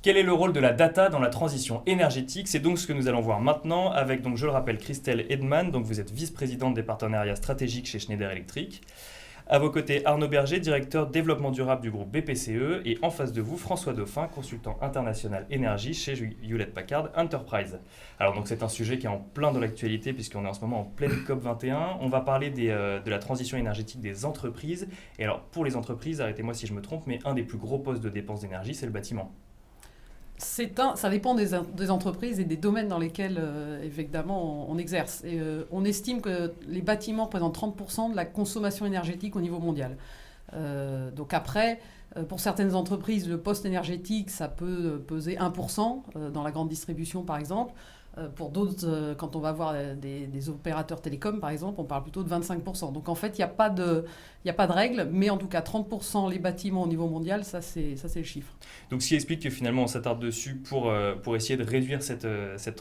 Quel est le rôle de la data dans la transition énergétique? C'est donc ce que nous allons voir maintenant avec, donc, je le rappelle, Christelle Edman. Donc vous êtes vice-présidente des partenariats stratégiques chez Schneider Electric. À vos côtés, Arnaud Berger, directeur développement durable du groupe BPCE. Et en face de vous, François Dauphin, consultant international énergie chez Hewlett-Packard Enterprise. Alors donc c'est un sujet qui est en plein dans l'actualité puisqu'on est en ce moment en pleine COP21. On va parler de la transition énergétique des entreprises. Et alors pour les entreprises, arrêtez-moi si je me trompe, mais un des plus gros postes de dépenses d'énergie, c'est le bâtiment. Ça dépend des entreprises et des domaines dans lesquels, évidemment, on exerce. Et, on estime que les bâtiments représentent 30% de la consommation énergétique au niveau mondial. Donc après, pour certaines entreprises, le poste énergétique, ça peut peser 1% dans la grande distribution, par exemple. Pour d'autres, quand on va voir des opérateurs télécoms, par exemple, on parle plutôt de 25%. Donc en fait, il n'y a pas de règle, mais en tout cas 30% les bâtiments au niveau mondial, ça c'est le chiffre. Donc ce qui explique que finalement on s'attarde dessus pour essayer de réduire cette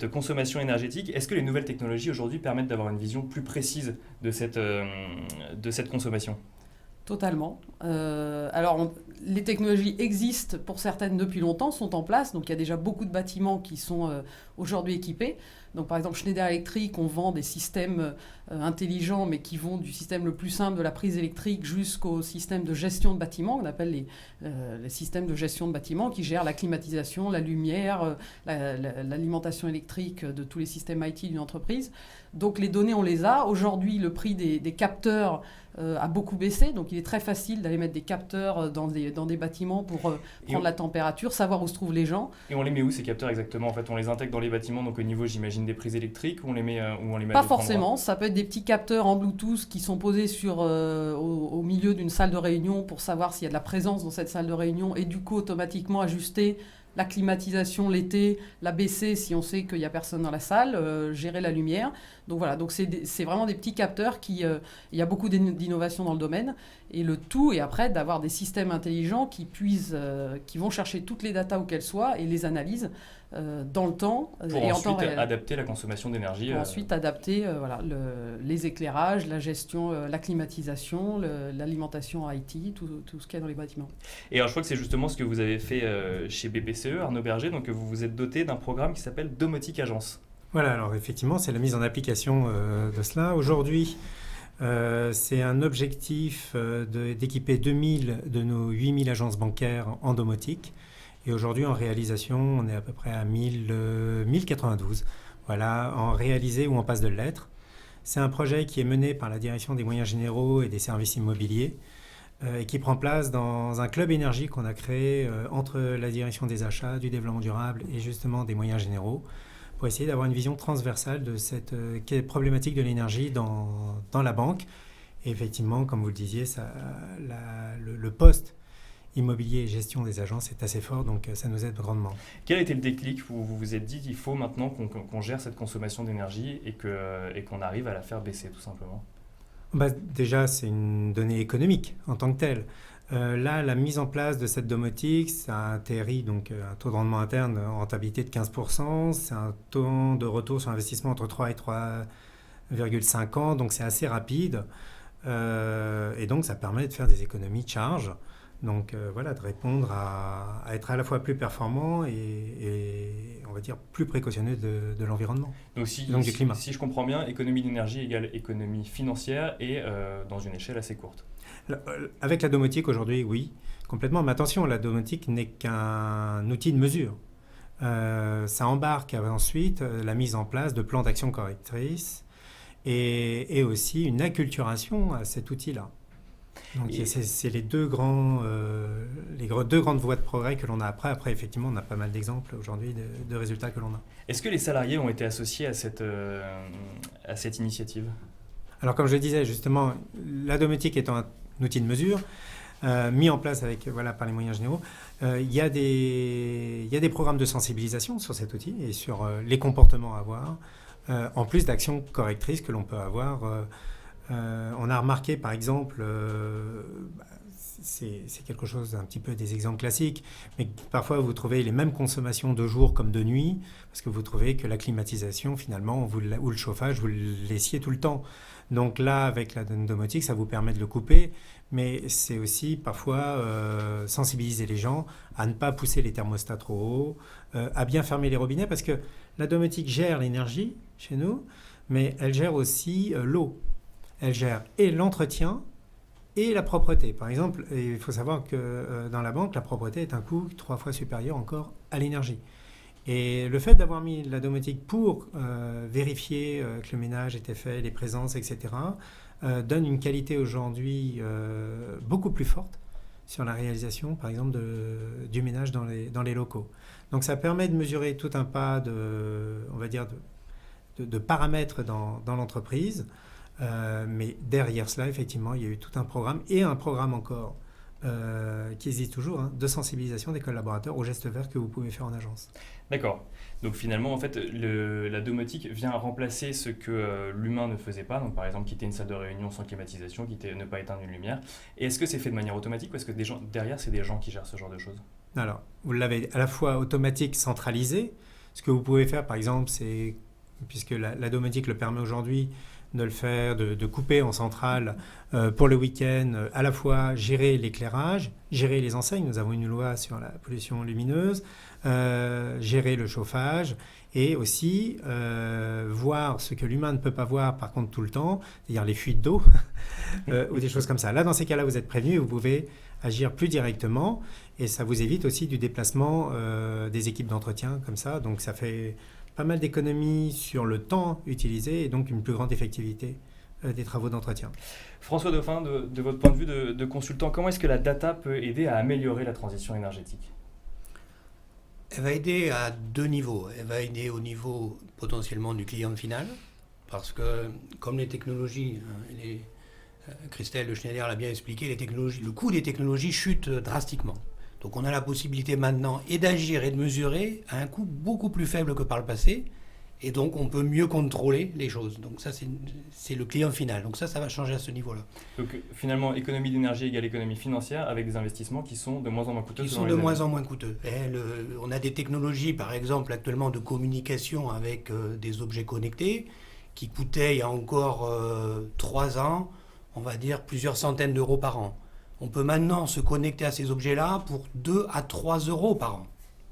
consommation énergétique. Est-ce que les nouvelles technologies aujourd'hui permettent d'avoir une vision plus précise de cette consommation ? Totalement. Alors, les technologies existent pour certaines depuis longtemps, sont en place. Donc, il y a déjà beaucoup de bâtiments qui sont aujourd'hui équipés. Donc, par exemple, Schneider Electric, on vend des systèmes intelligents, mais qui vont du système le plus simple de la prise électrique jusqu'au système de gestion de bâtiments, qu'on appelle les systèmes de gestion de bâtiments, qui gèrent la climatisation, la lumière, l'alimentation électrique de tous les systèmes IT d'une entreprise. Donc, les données, on les a. Aujourd'hui, le prix des capteurs a beaucoup baissé, donc il est très facile d'aller mettre des capteurs dans des bâtiments pour prendre la température, savoir où se trouvent les gens. Et on les met où ces capteurs exactement? En fait, on les intègre dans les bâtiments, donc au niveau, j'imagine, des prises électriques, ou on les met Pas forcément, ça peut être des petits capteurs en Bluetooth qui sont posés au milieu d'une salle de réunion pour savoir s'il y a de la présence dans cette salle de réunion et du coup automatiquement ajuster la climatisation l'été, la baisser si on sait qu'il n'y a personne dans la salle, gérer la lumière. Donc voilà, donc c'est vraiment des petits capteurs il y a beaucoup d'innovations dans le domaine. Et le tout est après d'avoir des systèmes intelligents qui vont chercher toutes les datas où qu'elles soient et les analysent dans le temps et en temps réel. Pour adapter la consommation d'énergie. Pour ensuite adapter les éclairages, la gestion, la climatisation, l'alimentation IT, tout ce qu'il y a dans les bâtiments. Et alors je crois que c'est justement ce que vous avez fait chez BPCE, Arnaud Berger, donc vous vous êtes doté d'un programme qui s'appelle Domotique Agence. Voilà, alors effectivement, c'est la mise en application de cela. Aujourd'hui, c'est un objectif d'équiper 2000 de nos 8000 agences bancaires en domotique. Et aujourd'hui, en réalisation, on est à peu près à 1092. Voilà, en réalisé ou en passe de l'être. C'est un projet qui est mené par la direction des moyens généraux et des services immobiliers et qui prend place dans un club énergie qu'on a créé entre la direction des achats, du développement durable et justement des moyens généraux pour essayer d'avoir une vision transversale de cette problématique de l'énergie dans la banque. Et effectivement, comme vous le disiez, le poste immobilier et gestion des agences est assez fort, donc ça nous aide grandement. Quel a été le déclic où vous vous êtes dit qu'il faut maintenant qu'on gère cette consommation d'énergie et qu'on arrive à la faire baisser tout simplement? Déjà, c'est une donnée économique en tant que telle. Là, la mise en place de cette domotique, ça atterrit donc un taux de rendement interne en rentabilité de 15%. C'est un taux de retour sur investissement entre 3 et 3,5 ans, donc c'est assez rapide. Et donc, ça permet de faire des économies de charge. Donc voilà, de répondre à être à la fois plus performant et on va dire plus précautionneux de l'environnement, donc du climat. Si je comprends bien, économie d'énergie égale économie financière et dans une échelle assez courte. Avec la domotique aujourd'hui, oui, complètement. Mais attention, la domotique n'est qu'un outil de mesure. Ça embarque ensuite la mise en place de plans d'action correctrices et aussi une acculturation à cet outil-là. Donc c'est les deux grandes voies de progrès que l'on a après. Après, effectivement, on a pas mal d'exemples aujourd'hui de résultats que l'on a. Est-ce que les salariés ont été associés à cette initiative? Alors, comme je le disais, justement, la domotique étant un outil de mesure, mis en place par les moyens généraux, il y a des programmes de sensibilisation sur cet outil et sur les comportements à avoir, en plus d'actions correctrices que l'on peut avoir. On a remarqué, par exemple, c'est quelque chose d'un petit peu des exemples classiques, mais parfois vous trouvez les mêmes consommations de jour comme de nuit, parce que vous trouvez que la climatisation, finalement, ou le chauffage, vous le laissiez tout le temps. Donc là, avec la domotique, ça vous permet de le couper, mais c'est aussi parfois sensibiliser les gens à ne pas pousser les thermostats trop haut, à bien fermer les robinets, parce que la domotique gère l'énergie chez nous, mais elle gère aussi l'eau. Elle gère et l'entretien et la propreté. Par exemple, il faut savoir que dans la banque, la propreté est un coût 3 fois supérieur encore à l'énergie. Et le fait d'avoir mis la domotique pour vérifier que le ménage était fait, les présences, etc., donne une qualité aujourd'hui beaucoup plus forte sur la réalisation, par exemple, du ménage dans les locaux. Donc ça permet de mesurer tout un pas on va dire, de paramètres dans l'entreprise. Mais derrière cela, effectivement, il y a eu tout un programme, et un programme encore qui existe toujours, de sensibilisation des collaborateurs aux gestes verts que vous pouvez faire en agence. D'accord. Donc finalement, en fait, la domotique vient remplacer ce que l'humain ne faisait pas. Donc par exemple, quitter une salle de réunion sans climatisation, ne pas éteindre une lumière. Et est-ce que c'est fait de manière automatique, parce que derrière, c'est des gens qui gèrent ce genre de choses? Alors, vous l'avez à la fois automatique, centralisé. Ce que vous pouvez faire, par exemple, c'est, puisque la domotique le permet aujourd'hui, de le faire, de couper en centrale pour le week-end, à la fois gérer l'éclairage, gérer les enseignes, nous avons une loi sur la pollution lumineuse, gérer le chauffage, et aussi voir ce que l'humain ne peut pas voir par contre tout le temps, c'est-à-dire les fuites d'eau ou des choses comme ça. Là, dans ces cas-là, vous êtes prévenu, vous pouvez agir plus directement, et ça vous évite aussi du déplacement des équipes d'entretien comme ça, donc ça fait pas mal d'économies sur le temps utilisé et donc une plus grande effectivité des travaux d'entretien. François Dauphin, de votre point de vue de consultant, comment est-ce que la data peut aider à améliorer la transition énergétique? Elle va aider à 2 niveaux. Elle va aider au niveau potentiellement du client final, parce que comme les technologies, Christelle de Schneider l'a bien expliqué, le coût des technologies chute drastiquement. Donc on a la possibilité maintenant d'agir et de mesurer à un coût beaucoup plus faible que par le passé, et donc on peut mieux contrôler les choses. Donc ça, c'est le client final. Donc ça va changer à ce niveau-là. Donc finalement, économie d'énergie égale économie financière, avec des investissements qui sont de moins en moins coûteux. En moins coûteux. On a des technologies, par exemple, actuellement de communication avec des objets connectés, qui coûtaient il y a encore 3 ans, on va dire plusieurs centaines d'euros par an. On peut maintenant se connecter à ces objets-là pour 2 à 3 euros par an.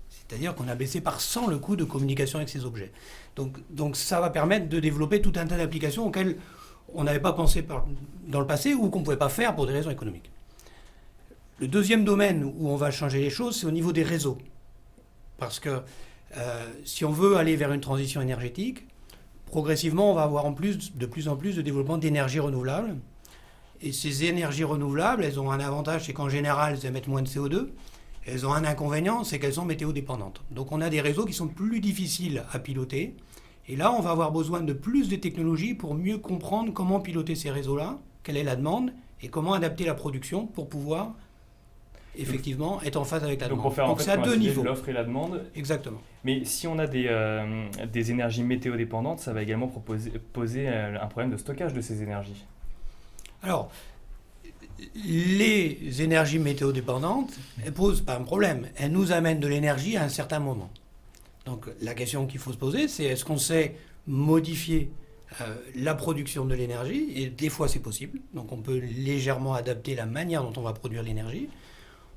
C'est-à-dire qu'on a baissé par 100 le coût de communication avec ces objets. Donc ça va permettre de développer tout un tas d'applications auxquelles on n'avait pas pensé dans le passé ou qu'on ne pouvait pas faire pour des raisons économiques. Le deuxième domaine où on va changer les choses, c'est au niveau des réseaux. Parce que si on veut aller vers une transition énergétique, progressivement, on va avoir de plus en plus de développement d'énergies renouvelables. Et ces énergies renouvelables, elles ont un avantage, c'est qu'en général, elles émettent moins de CO2. Elles ont un inconvénient, c'est qu'elles sont météo-dépendantes. Donc on a des réseaux qui sont plus difficiles à piloter. Et là, on va avoir besoin de plus de technologies pour mieux comprendre comment piloter ces réseaux-là, quelle est la demande, et comment adapter la production pour pouvoir effectivement être en phase avec la demande. Donc pour faire c'est à 2 niveaux. L'offre et la demande. Exactement. Mais si on a des énergies météo-dépendantes, ça va également poser un problème de stockage de ces énergies. Alors, les énergies météo-dépendantes, elles ne posent pas un problème. Elles nous amènent de l'énergie à un certain moment. Donc la question qu'il faut se poser, c'est est-ce qu'on sait modifier la production de l'énergie? Et des fois, c'est possible. Donc on peut légèrement adapter la manière dont on va produire l'énergie.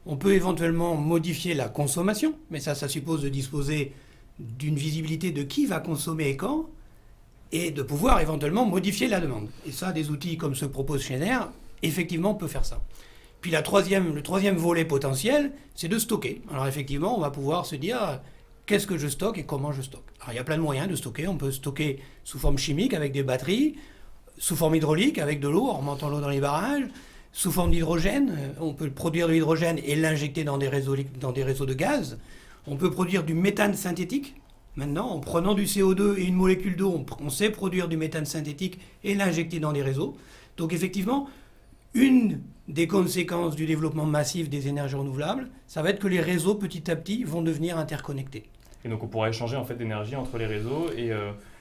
On peut éventuellement modifier la consommation, mais ça suppose de disposer d'une visibilité de qui va consommer et quand, et de pouvoir éventuellement modifier la demande. Et ça, des outils comme ceux que propose Schneider, effectivement, on peut faire ça. Puis le troisième volet potentiel, c'est de stocker. Alors effectivement, on va pouvoir se dire qu'est-ce que je stocke et comment je stocke. Alors il y a plein de moyens de stocker. On peut stocker sous forme chimique avec des batteries, sous forme hydraulique avec de l'eau, en remontant l'eau dans les barrages, sous forme d'hydrogène. On peut produire de l'hydrogène et l'injecter dans des réseaux de gaz. On peut produire du méthane synthétique. Maintenant, en prenant du CO2 et une molécule d'eau, on sait produire du méthane synthétique et l'injecter dans des réseaux. Donc effectivement, une des conséquences du développement massif des énergies renouvelables, ça va être que les réseaux, petit à petit, vont devenir interconnectés. Et donc on pourra échanger en fait d'énergie entre les réseaux, et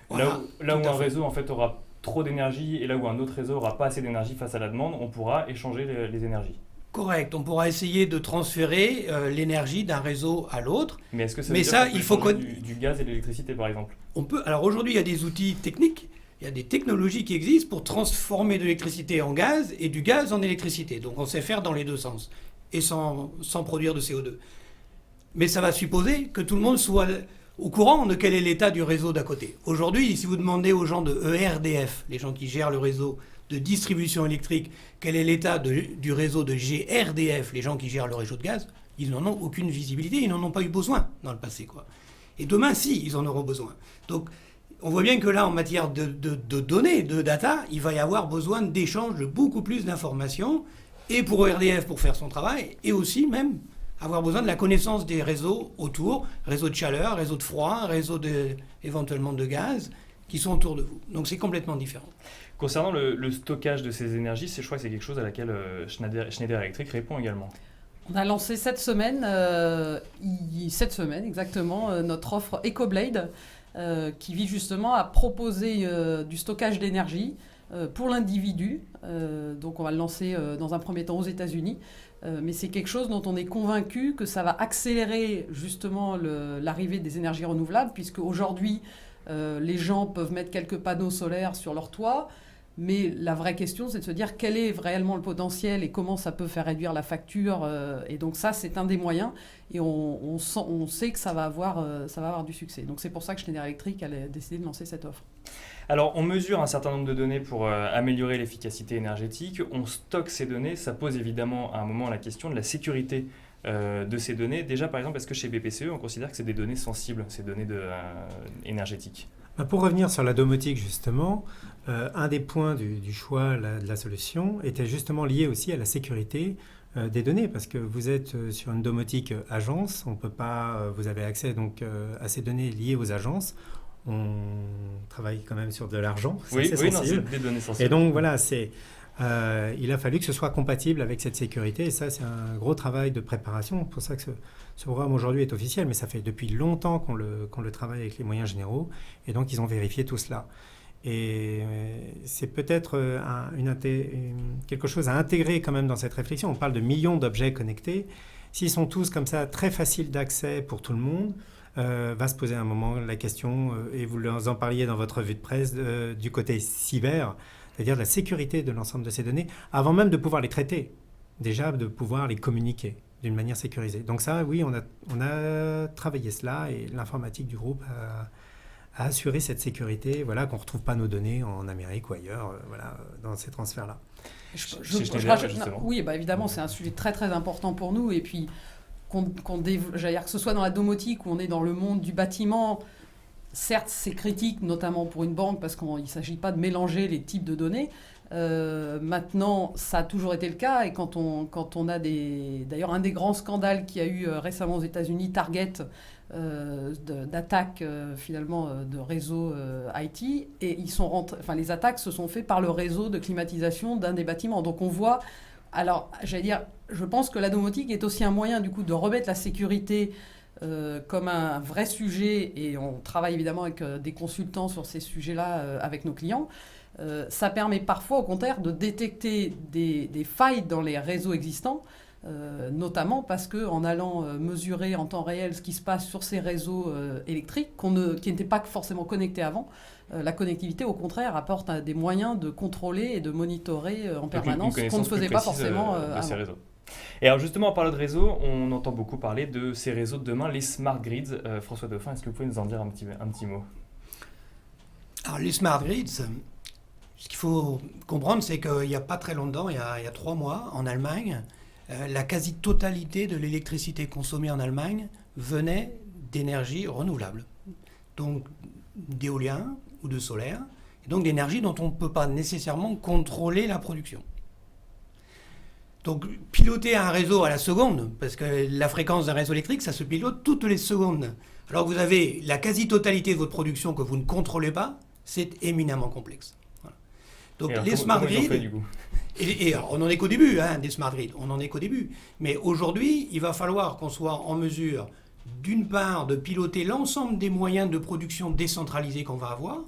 Voilà, là où un réseau en fait aura trop d'énergie et là où un autre réseau aura pas assez d'énergie face à la demande, on pourra échanger les énergies. Correct, on pourra essayer de transférer l'énergie d'un réseau à l'autre. Mais est-ce que ça Mais veut dire ça, qu'on peut il faut changer du gaz et de l'électricité, par exemple? Alors aujourd'hui, il y a des outils techniques, il y a des technologies qui existent pour transformer de l'électricité en gaz et du gaz en électricité. Donc on sait faire dans les deux sens, et sans produire de CO2. Mais ça va supposer que tout le monde soit au courant de quel est l'état du réseau d'à côté. Aujourd'hui, si vous demandez aux gens de ERDF, les gens qui gèrent le réseau de distribution électrique, quel est l'état du réseau de GRDF, les gens qui gèrent le réseau de gaz, ils n'en ont aucune visibilité, ils n'en ont pas eu besoin dans le passé, quoi. Et demain, si, ils en auront besoin. Donc, on voit bien que là, en matière de données, de data, il va y avoir besoin d'échanges de beaucoup plus d'informations, et pour ERDF pour faire son travail, et aussi même avoir besoin de la connaissance des réseaux autour, réseaux de chaleur, réseaux de froid, réseaux éventuellement de gaz, qui sont autour de vous. Donc c'est complètement différent. Concernant le stockage de ces énergies, je crois que c'est quelque chose à laquelle Schneider Electric répond également. On a lancé cette semaine exactement, notre offre EcoBlade, qui vise justement à proposer du stockage d'énergie pour l'individu. Donc on va le lancer dans un premier temps aux États-Unis. Mais c'est quelque chose dont on est convaincu que ça va accélérer justement l'arrivée des énergies renouvelables, puisque aujourd'hui, les gens peuvent mettre quelques panneaux solaires sur leur toit. Mais la vraie question, c'est de se dire quel est réellement le potentiel et comment ça peut faire réduire la facture. Et donc ça, c'est un des moyens. Et on sait que ça va avoir du succès. Donc c'est pour ça que Schneider Electric a décidé de lancer cette offre. Alors, on mesure un certain nombre de données pour améliorer l'efficacité énergétique. On stocke ces données. Ça pose évidemment à un moment la question de la sécurité de ces données. Déjà, par exemple, est-ce que chez BPCE, on considère que c'est des données sensibles, ces données énergétiques? Pour revenir sur la domotique, justement, un des points du choix de la solution était justement lié aussi à la sécurité des données, parce que vous êtes sur une domotique agence, on peut pas, vous avez accès donc à ces données liées aux agences. On travaille quand même sur de l'argent, oui, c'est non, c'est des données sensibles. Et donc voilà, il a fallu que ce soit compatible avec cette sécurité, et ça c'est un gros travail de préparation. C'est pour ça que ce programme aujourd'hui est officiel, mais ça fait depuis longtemps qu'on le travaille avec les moyens généraux, et donc ils ont vérifié tout cela. Et c'est peut-être quelque chose à intégrer quand même dans cette réflexion. On parle de millions d'objets connectés. S'ils sont tous comme ça très faciles d'accès pour tout le monde, va se poser à un moment la question, et vous en parliez dans votre revue de presse, du côté cyber, c'est-à-dire de la sécurité de l'ensemble de ces données, avant même de pouvoir les traiter, déjà de pouvoir les communiquer d'une manière sécurisée. Donc ça, oui, on a travaillé cela, et l'informatique du groupe a assuré cette sécurité, voilà, qu'on ne retrouve pas nos données en Amérique ou ailleurs, voilà, dans ces transferts-là. Oui, évidemment, c'est un sujet très très important pour nous, et puis j'allais dire que ce soit dans la domotique ou on est dans le monde du bâtiment, certes c'est critique, notamment pour une banque, parce qu'il ne s'agit pas de mélanger les types de données. Maintenant, ça a toujours été le cas, et quand on a d'ailleurs un des grands scandales qu'il y a eu récemment aux États-Unis, Target, d'attaques finalement de réseaux IT, et les attaques se sont faites par le réseau de climatisation d'un des bâtiments. Donc on voit, alors j'allais dire, je pense que la domotique est aussi un moyen du coup de remettre la sécurité comme un vrai sujet, et on travaille évidemment avec des consultants sur ces sujets-là avec nos clients. Ça permet parfois au contraire de détecter des failles dans les réseaux existants, notamment parce qu'en allant mesurer en temps réel ce qui se passe sur ces réseaux électriques qui n'étaient pas forcément connectés avant, la connectivité au contraire apporte des moyens de contrôler et de monitorer en permanence ce qu'on ne faisait pas forcément de ces avant. réseaux. Et alors justement, en parlant de réseaux, on entend beaucoup parler de ces réseaux de demain, les smart grids. François Dauphin, est-ce que vous pouvez nous en dire un petit mot? Alors les smart grids, ce qu'il faut comprendre, c'est qu'il n'y a pas très longtemps, il y a 3 mois, en Allemagne, la quasi-totalité de l'électricité consommée en Allemagne venait d'énergie renouvelable. Donc d'éolien ou de solaire, et donc d'énergie dont on ne peut pas nécessairement contrôler la production. Donc piloter un réseau à la seconde, parce que la fréquence d'un réseau électrique, ça se pilote toutes les secondes. Alors que vous avez la quasi-totalité de votre production que vous ne contrôlez pas, c'est éminemment complexe. Voilà. Donc alors, les smart grids, et on n'en est qu'au début, des smart grids, on n'en est qu'au début. Mais aujourd'hui, il va falloir qu'on soit en mesure, d'une part, de piloter l'ensemble des moyens de production décentralisés qu'on va avoir.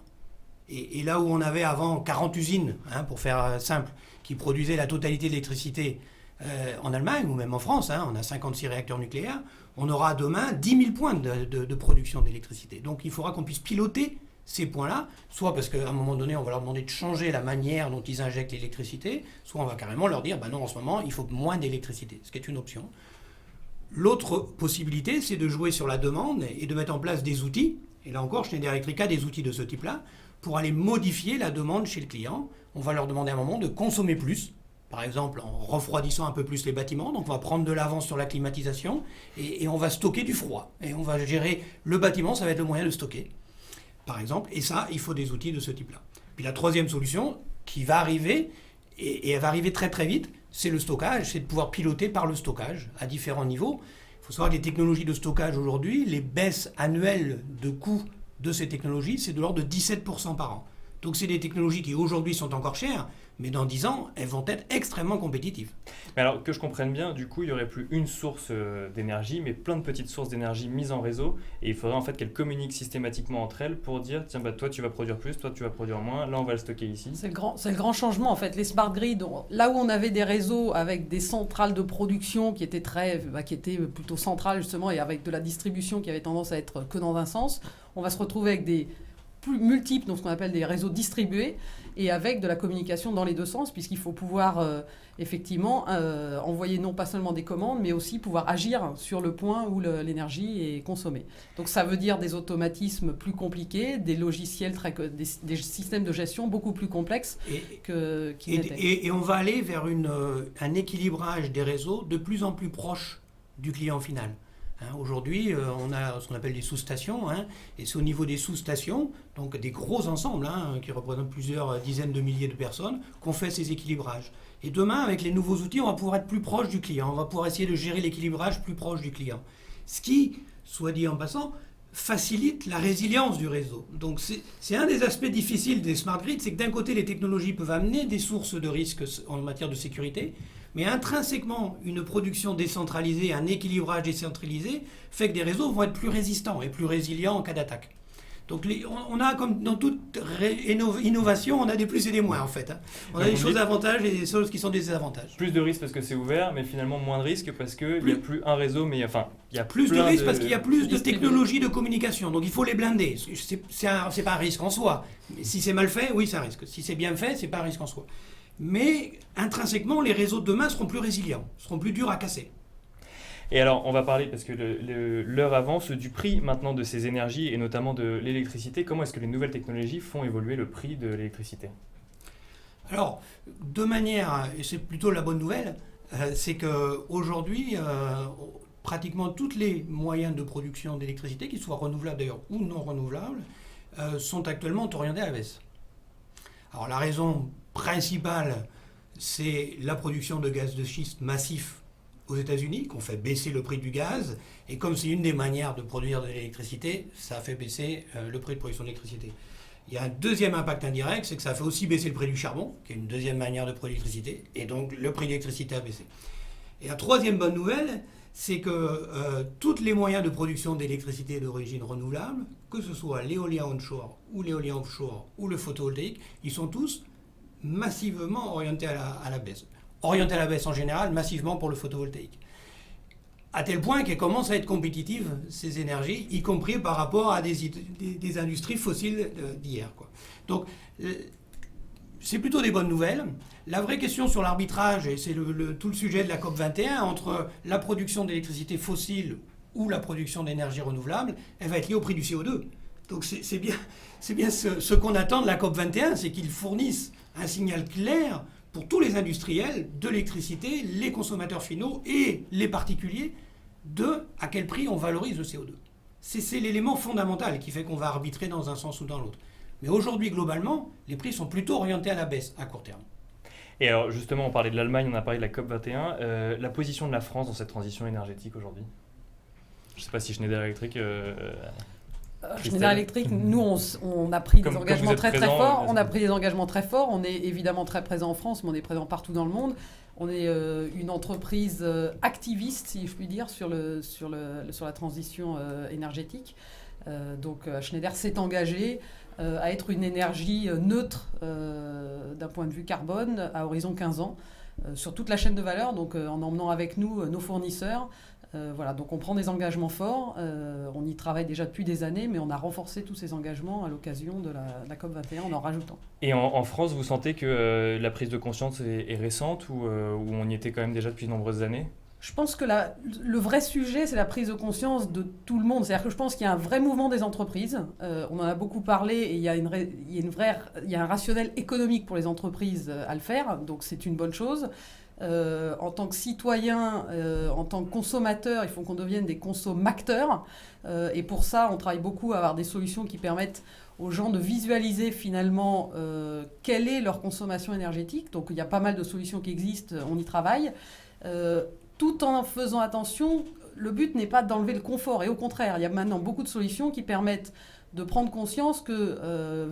Et là où on avait avant 40 usines, pour faire simple, qui produisaient la totalité de l'électricité, en Allemagne ou même en France, hein, on a 56 réacteurs nucléaires, on aura demain 10 000 points de production d'électricité. Donc il faudra qu'on puisse piloter ces points-là, soit parce qu'à un moment donné, on va leur demander de changer la manière dont ils injectent l'électricité, soit on va carrément leur dire, non, en ce moment, il faut moins d'électricité, ce qui est une option. L'autre possibilité, c'est de jouer sur la demande et de mettre en place des outils, et là encore, Schneider Electric a des outils de ce type-là, pour aller modifier la demande chez le client. On va leur demander à un moment de consommer plus, par exemple en refroidissant un peu plus les bâtiments, donc on va prendre de l'avance sur la climatisation, et on va stocker du froid, et on va gérer le bâtiment, ça va être le moyen de stocker, par exemple, et ça, il faut des outils de ce type-là. Puis la troisième solution, qui va arriver, et elle va arriver très très vite, c'est le stockage, c'est de pouvoir piloter par le stockage à différents niveaux. Il faut savoir que les technologies de stockage aujourd'hui, les baisses annuelles de coûts de ces technologies, c'est de l'ordre de 17% par an. Donc c'est des technologies qui aujourd'hui sont encore chères, mais dans 10 ans, elles vont être extrêmement compétitives. Mais alors que je comprenne bien, du coup, il n'y aurait plus une source d'énergie, mais plein de petites sources d'énergie mises en réseau, et il faudrait en fait qu'elles communiquent systématiquement entre elles pour dire, tiens, toi tu vas produire plus, toi tu vas produire moins, là on va le stocker ici. C'est le grand changement en fait. Les smart grids, là où on avait des réseaux avec des centrales de production qui étaient plutôt centrales justement, et avec de la distribution qui avait tendance à être que dans un sens, on va se retrouver avec des plus multiples, donc ce qu'on appelle des réseaux distribués, et avec de la communication dans les deux sens, puisqu'il faut pouvoir effectivement envoyer non pas seulement des commandes, mais aussi pouvoir agir sur le point où l'énergie est consommée. Donc ça veut dire des automatismes plus compliqués, des logiciels, des systèmes de gestion beaucoup plus complexes qu'ils n'étaient. Et on va aller vers un équilibrage des réseaux de plus en plus proche du client final. Aujourd'hui, on a ce qu'on appelle des sous-stations, et c'est au niveau des sous-stations, donc des gros ensembles qui représentent plusieurs dizaines de milliers de personnes, qu'on fait ces équilibrages. Et demain, avec les nouveaux outils, on va pouvoir être plus proche du client, on va pouvoir essayer de gérer l'équilibrage plus proche du client. Ce qui, soit dit en passant, facilite la résilience du réseau. Donc c'est un des aspects difficiles des smart grids, c'est que d'un côté, les technologies peuvent amener des sources de risques en matière de sécurité, mais intrinsèquement, une production décentralisée, un équilibrage décentralisé, fait que des réseaux vont être plus résistants et plus résilients en cas d'attaque. Donc on a, comme dans toute innovation, on a des plus et des moins en fait. On a des choses d'avantages et des choses qui sont des désavantages. Plus de risques parce que c'est ouvert, mais finalement moins de risques parce qu'il n'y a plus un réseau, mais enfin, il y a plus de risques parce qu'il y a plus de technologies de communication. Donc il faut les blinder. C'est pas un risque en soi. Si c'est mal fait, oui, c'est un risque. Si c'est bien fait, c'est pas un risque en soi. Mais intrinsèquement, les réseaux de demain seront plus résilients, seront plus durs à casser. Et alors, on va parler, parce que l'heure avance, du prix maintenant de ces énergies et notamment de l'électricité. Comment est-ce que les nouvelles technologies font évoluer le prix de l'électricité ? Alors, de manière, et c'est plutôt la bonne nouvelle, c'est qu'aujourd'hui, pratiquement tous les moyens de production d'électricité, qu'ils soient renouvelables d'ailleurs ou non renouvelables, sont actuellement orientés à la baisse. Alors la raison principale, c'est la production de gaz de schiste massif aux États-Unis, qu'on fait baisser le prix du gaz, et comme c'est une des manières de produire de l'électricité, ça fait baisser le prix de production d'électricité. Il y a un deuxième impact indirect, c'est que ça fait aussi baisser le prix du charbon, qui est une deuxième manière de produire l'électricité, et donc le prix de l'électricité a baissé. Et la troisième bonne nouvelle, c'est que tous les moyens de production d'électricité d'origine renouvelable, que ce soit l'éolien onshore ou l'éolien offshore ou le photovoltaïque, ils sont tous massivement orientés à la baisse. Orientés à la baisse en général, massivement pour le photovoltaïque. À tel point qu'elles commencent à être compétitives, ces énergies, y compris par rapport à des industries fossiles d'hier. Donc, c'est plutôt des bonnes nouvelles. La vraie question sur l'arbitrage, et c'est tout le sujet de la COP21, entre la production d'électricité fossile ou la production d'énergie renouvelable, elle va être liée au prix du CO2. Donc c'est bien ce qu'on attend de la COP21, c'est qu'ils fournissent un signal clair pour tous les industriels de l'électricité, les consommateurs finaux et les particuliers, de à quel prix on valorise le CO2. C'est l'élément fondamental qui fait qu'on va arbitrer dans un sens ou dans l'autre. Mais aujourd'hui, globalement, les prix sont plutôt orientés à la baisse à court terme. Et alors justement, on parlait de l'Allemagne, on a parlé de la COP21. La position de la France dans cette transition énergétique aujourd'hui ? Je ne sais pas si Schneider Electric... Schneider Electric, nous, on a pris des engagements très forts. On a pris des engagements très forts. On est évidemment très présent en France, mais on est présent partout dans le monde. On est une entreprise activiste, si je puis dire, sur la transition énergétique. Donc Schneider s'est engagé à être une énergie neutre d'un point de vue carbone à horizon 15 ans. sur toute la chaîne de valeur, donc en emmenant avec nous nos fournisseurs. Voilà, donc on prend des engagements forts, on y travaille déjà depuis des années, mais on a renforcé tous ces engagements à l'occasion de la COP21 en rajoutant. Et en France, vous sentez que la prise de conscience est récente ou on y était quand même déjà depuis de nombreuses années ? Je pense que le vrai sujet, c'est la prise de conscience de tout le monde. C'est-à-dire que je pense qu'il y a un vrai mouvement des entreprises. On en a beaucoup parlé et il y a un rationnel économique pour les entreprises à le faire, donc c'est une bonne chose. En tant que citoyen, en tant que consommateur, il faut qu'on devienne des consommateurs. Et pour ça, on travaille beaucoup à avoir des solutions qui permettent aux gens de visualiser finalement quelle est leur consommation énergétique. Donc il y a pas mal de solutions qui existent, on y travaille. Tout en faisant attention, le but n'est pas d'enlever le confort. Et au contraire, il y a maintenant beaucoup de solutions qui permettent de prendre conscience que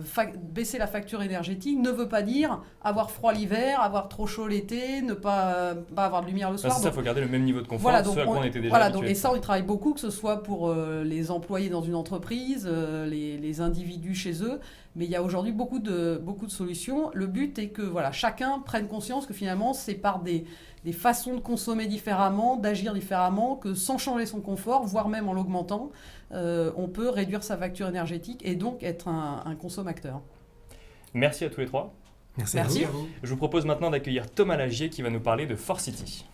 baisser la facture énergétique ne veut pas dire avoir froid l'hiver, avoir trop chaud l'été, ne pas avoir de lumière le soir. C'est ça, il faut garder le même niveau de confort, voilà, ce à quoi on était déjà voilà, habitué. et ça, on y travaille beaucoup, que ce soit pour les employés dans une entreprise, les individus chez eux. Mais il y a aujourd'hui beaucoup de solutions. Le but est que voilà, chacun prenne conscience que finalement, c'est par des façons de consommer différemment, d'agir différemment, que sans changer son confort, voire même en l'augmentant, on peut réduire sa facture énergétique et donc être un consommateur. Merci à tous les trois. Merci. Merci. À vous. Je vous propose maintenant d'accueillir Thomas Lagier qui va nous parler de ForCity.